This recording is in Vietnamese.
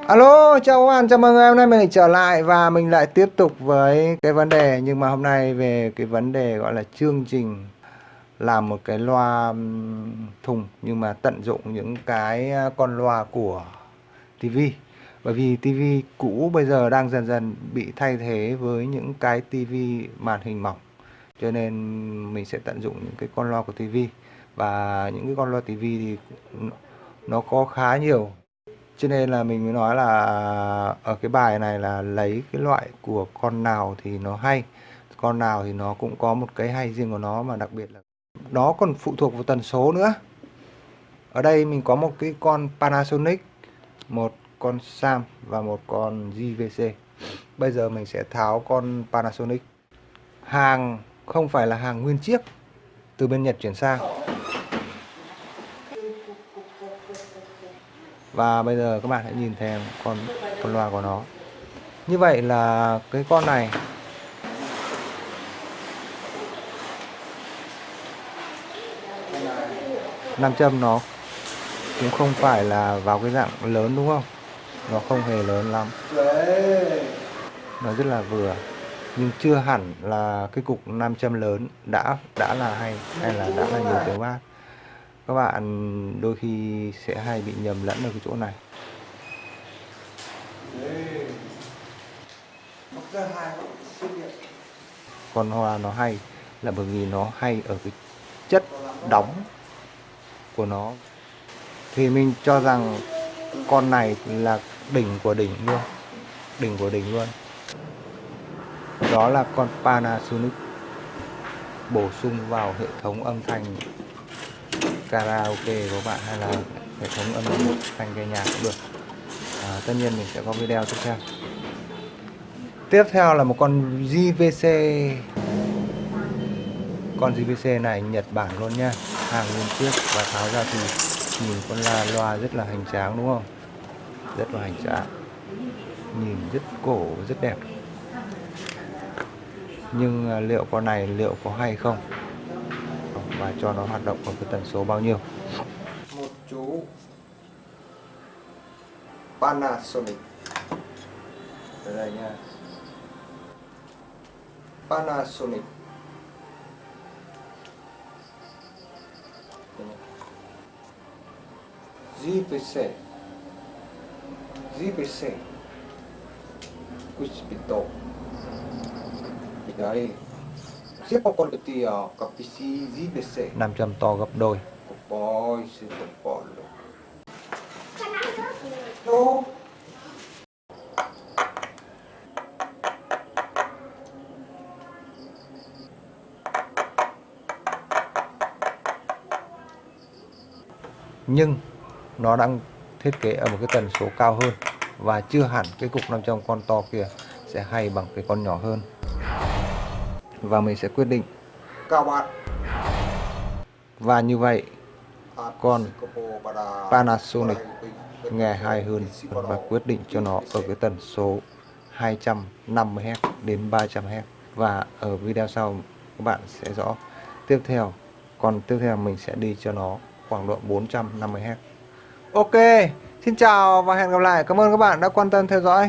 Alo, chào các bạn, chào mừng hôm nay mình lại trở lại và mình lại tiếp tục với cái vấn đề, nhưng mà hôm nay về cái vấn đề gọi là chương trình làm một cái loa thùng nhưng mà tận dụng những cái con loa của tivi. Bởi vì tivi cũ bây giờ đang dần dần bị thay thế với những cái tivi màn hình mỏng, cho nên mình sẽ tận dụng những cái con loa của tivi. Và những cái con loa tivi thì nó có khá nhiều, cho nên là mình mới nói là ở cái bài này là lấy cái loại của con nào thì nó hay, con nào thì nó cũng có một cái hay riêng của nó, mà đặc biệt là nó còn phụ thuộc vào tần số nữa. Ở đây mình có một cái con Panasonic, một con Sam và một con JVC. Bây giờ mình sẽ tháo con Panasonic. Hàng không phải là hàng nguyên chiếc, từ bên Nhật chuyển sang. Và bây giờ các bạn hãy nhìn thêm con loa của nó. Như vậy là cái con này nam châm nó cũng không phải là vào cái dạng lớn, đúng không? Nó không hề lớn lắm, nó rất là vừa, nhưng chưa hẳn là cái cục nam châm lớn đã là hay là đã là nhiều tiếng bass. Các bạn đôi khi sẽ hay bị nhầm lẫn ở cái chỗ này. Con Hoa nó hay là bởi vì nó hay ở cái chất đóng của nó. Thì mình cho rằng con này là đỉnh của đỉnh luôn, đỉnh của đỉnh luôn. Đó là con Panasonic bổ sung vào hệ thống âm thanh karaoke của bạn, hay là hệ thống âm thanh nghe nhạc cũng được. Tất nhiên mình sẽ có video tiếp theo. Tiếp theo là một con JVC. Con JVC này Nhật Bản luôn nha, hàng nguyên chiếc. Và tháo ra thì nhìn con loa rất là hoành tráng, đúng không? Rất là hoành tráng, nhìn rất cổ, rất đẹp. Nhưng liệu con này liệu có hay không, và cho nó hoạt động ở cái tần số bao nhiêu? Một chú Panasonic đây nha, Panasonic JVC Cuspito đấy. Siapa con kecil kapisi JVC 500 to gấp đôi. Nhưng nó đang thiết kế ở một cái tần số cao hơn, và chưa hẳn cái cục 500 con to kia sẽ hay bằng cái con nhỏ hơn. Và mình sẽ quyết định cao bát. Và như vậy con Panasonic nghe hay hơn, và quyết định cho nó ở cái tần số 250Hz đến 300Hz. Và ở video sau các bạn sẽ rõ tiếp theo. Còn tiếp theo mình sẽ đi cho nó khoảng độ 450Hz. Ok, xin chào và hẹn gặp lại. Cảm ơn các bạn đã quan tâm theo dõi.